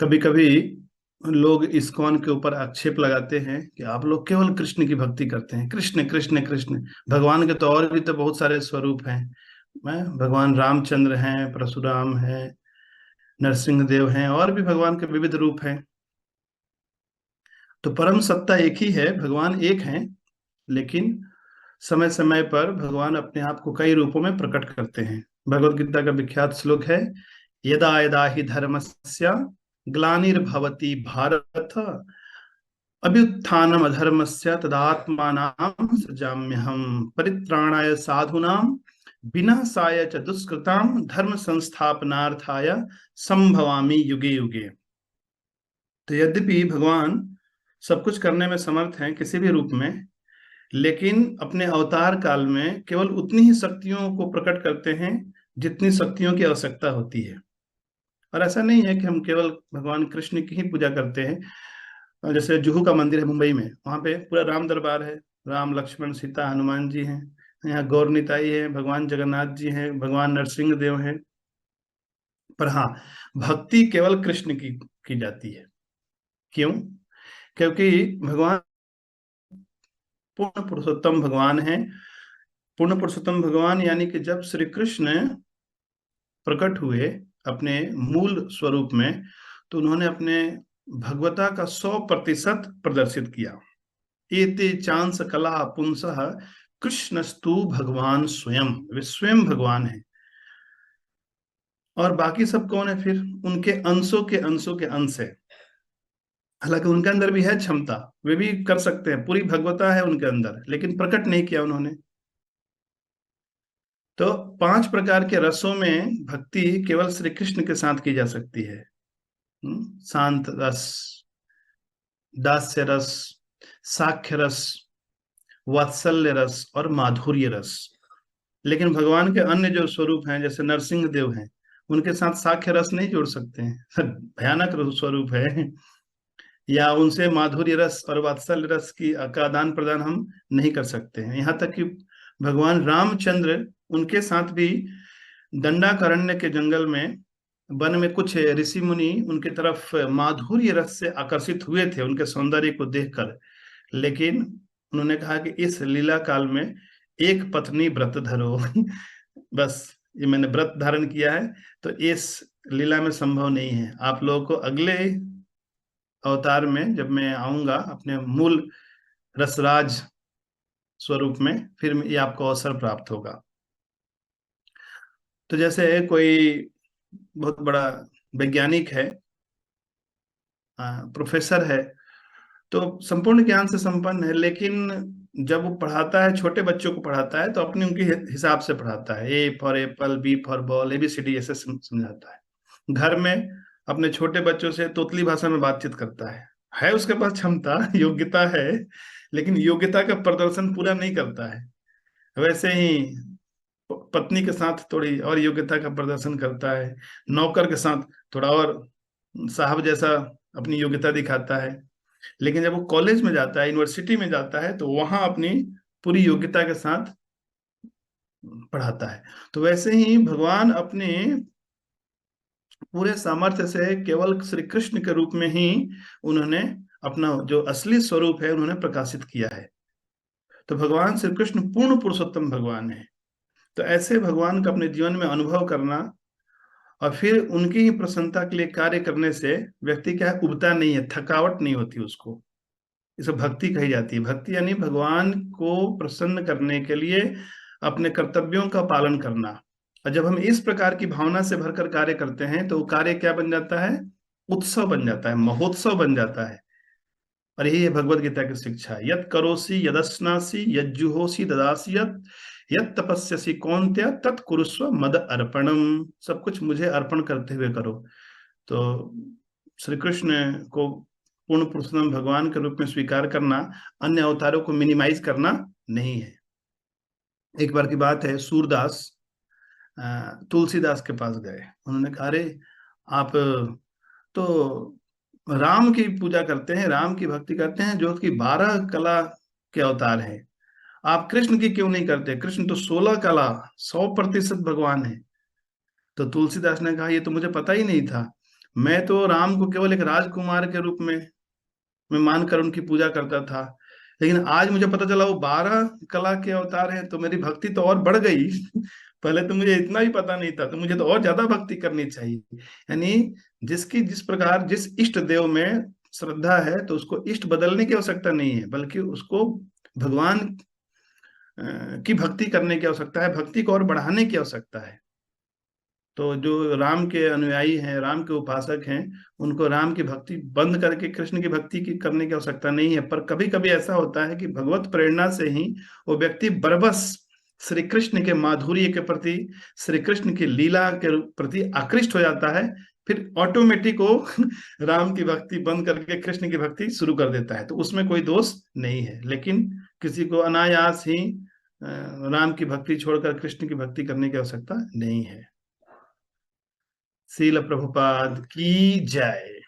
कभी कभी लोग इस्कॉन के ऊपर आक्षेप लगाते हैं कि आप लोग केवल कृष्ण की भक्ति करते हैं, कृष्ण कृष्ण कृष्ण। भगवान के तो और भी तो बहुत सारे स्वरूप हैं। भगवान रामचंद्र हैं, परशुराम हैं, नरसिंह देव हैं, और भी भगवान के विविध रूप हैं। तो परम सत्ता एक ही है, भगवान एक हैं। लेकिन समय समय पर भगवान अपने आप को कई रूपों में प्रकट करते हैं। भगवत गीता का विख्यात श्लोक है, यदा यदा ही धर्मस्य ग्लानिर्भवति भारत अभ्युत्थानम अधर्मस्य तदात्मानां सृजाम्यहम् परित्राणाय साधूनां विनाशाय च दुष्कृतां धर्म संस्थापनार्थाय संभवामि युगे युगे। तो यद्यपि भगवान सब कुछ करने में समर्थ हैं किसी भी रूप में, लेकिन अपने अवतार काल में केवल उतनी ही शक्तियों को प्रकट करते हैं जितनी शक्तियों की आवश्यकता होती है। और ऐसा नहीं है कि हम केवल भगवान कृष्ण की ही पूजा करते हैं। जैसे जुहू का मंदिर है मुंबई में, वहां पे पूरा राम दरबार है। राम लक्ष्मण सीता हनुमान जी हैं। यहाँ गौर निताई है, भगवान जगन्नाथ जी हैं, भगवान नरसिंह देव हैं। पर हाँ, भक्ति केवल कृष्ण की जाती है। क्यों? क्योंकि भगवान पूर्ण पुरुषोत्तम भगवान है। पूर्ण पुरुषोत्तम भगवान यानी कि जब श्री कृष्ण प्रकट हुए अपने मूल स्वरूप में, तो उन्होंने अपने भगवता का 100% प्रदर्शित किया। एते चांस कला पुंसः कृष्णस्तु भगवान स्वयं, वे स्वयं भगवान है। और बाकी सब कौन है फिर? उनके अंशों के अंशों के अंश है। हालांकि उनके अंदर भी है क्षमता, वे भी कर सकते हैं, पूरी भगवता है उनके अंदर, लेकिन प्रकट नहीं किया उन्होंने। तो 5 प्रकार के रसों में भक्ति केवल श्री कृष्ण के साथ की जा सकती है। शांत रस, दास्य रस, साख्य रस, वात्सल्य रस और माधुर्य रस। लेकिन भगवान के अन्य जो स्वरूप हैं, जैसे नरसिंह देव हैं, उनके साथ साख्य रस नहीं जोड़ सकते हैं। भयानक स्वरूप है। या उनसे माधुर्य रस और वात्सल्य रस का आदान प्रदान हम नहीं कर सकते हैं। यहाँ तक कि भगवान रामचंद्र, उनके साथ भी दंडाकारण्य के जंगल में, वन में कुछ ऋषि मुनि उनके तरफ माधुर्य रस से आकर्षित हुए थे, उनके सौंदर्य को देखकर। लेकिन उन्होंने कहा कि इस लीला काल में एक पत्नी व्रत धरो। बस ये मैंने व्रत धारण किया है, तो इस लीला में संभव नहीं है। आप लोगों को अगले अवतार में जब मैं आऊंगा अपने मूल रसराज स्वरूप में, फिर ये आपको अवसर प्राप्त होगा। तो जैसे कोई बहुत बड़ा वैज्ञानिक है, प्रोफेसर है, तो संपूर्ण ज्ञान से संपन्न है, लेकिन जब वो पढ़ाता है, छोटे बच्चों को पढ़ाता है, तो अपने उनके हिसाब से पढ़ाता है। A for apple, B for ball, ABCD ऐसे समझाता है। घर में अपने छोटे बच्चों से तोतली भाषा में बातचीत करता है उसके पास क्षमता, योग्यता है, लेकिन योग्यता का प्रदर्शन पूरा नहीं करता है। वैसे ही पत्नी के साथ थोड़ी और योग्यता का प्रदर्शन करता है, नौकर के साथ थोड़ा और साहब जैसा अपनी योग्यता दिखाता है। लेकिन जब वो कॉलेज में जाता है, यूनिवर्सिटी में जाता है, तो वहां अपनी पूरी योग्यता के साथ पढ़ाता है। तो वैसे ही भगवान अपने पूरे सामर्थ्य से केवल श्री कृष्ण के रूप में ही उन्होंने अपना जो असली स्वरूप है उन्होंने प्रकाशित किया है। तो भगवान श्री कृष्ण पूर्ण पुरुषोत्तम भगवान है। तो ऐसे भगवान का अपने जीवन में अनुभव करना और फिर उनकी ही प्रसन्नता के लिए कार्य करने से व्यक्ति क्या है, उबता नहीं है, थकावट नहीं होती उसको। इसे भक्ति कही जाती है। भक्ति यानी भगवान को प्रसन्न करने के लिए अपने कर्तव्यों का पालन करना। और जब हम इस प्रकार की भावना से भरकर कार्य करते हैं, तो वो कार्य क्या बन जाता है? उत्सव बन जाता है, महोत्सव बन जाता है। और यही है भगवत गीता की शिक्षा, यत करोसि यदश्नासि यज्जुहोसि ददासि यत यत तपस्यसि कौन्त्य तत् कुरुस्व मद अर्पणम। सब कुछ मुझे अर्पण करते हुए करो। तो श्री कृष्ण को पूर्ण पुरुषोत्तम भगवान के रूप में स्वीकार करना, अन्य अवतारों को मिनिमाइज करना नहीं है। एक बार की बात है, सूरदास तुलसीदास के पास गए। उन्होंने कहा, अरे आप तो राम की पूजा करते हैं, राम की भक्ति करते हैं, जो कि 12 कला के अवतार है, आप कृष्ण की क्यों नहीं करते? कृष्ण तो 16 कला, 100% भगवान है। तो तुलसीदास ने कहा, ये तो मुझे पता ही नहीं था। मैं तो राम को केवल एक राजकुमार के रूप में मैं मानकर उनकी पूजा करता था, लेकिन आज मुझे पता चला वो 12 कला के अवतार हैं, तो मेरी भक्ति तो और बढ़ गई। पहले तो मुझे इतना ही पता नहीं था, तो मुझे तो और ज्यादा भक्ति करनी चाहिए। यानी जिसकी जिस प्रकार जिस इष्ट देव में श्रद्धा है, तो उसको इष्ट बदलने की आवश्यकता नहीं है, बल्कि उसको भगवान की भक्ति करने की आवश्यकता है, भक्ति को और बढ़ाने की आवश्यकता है। तो जो राम के अनुयायी हैं, राम के उपासक हैं, उनको राम की भक्ति बंद करके कृष्ण की भक्ति की करने की आवश्यकता नहीं है। पर कभी कभी ऐसा होता है कि भगवत प्रेरणा से ही वो व्यक्ति बरबस श्री कृष्ण के माधुर्य के प्रति, श्री कृष्ण की लीला के प्रति आकृष्ट हो जाता है, फिर ऑटोमेटिक वो राम की भक्ति बंद करके कृष्ण की भक्ति शुरू कर देता है। तो उसमें कोई दोष नहीं है। लेकिन किसी को अनायास ही राम की भक्ति छोड़कर कृष्ण की भक्ति करने की आवश्यकता नहीं है। श्रील प्रभुपाद की जय।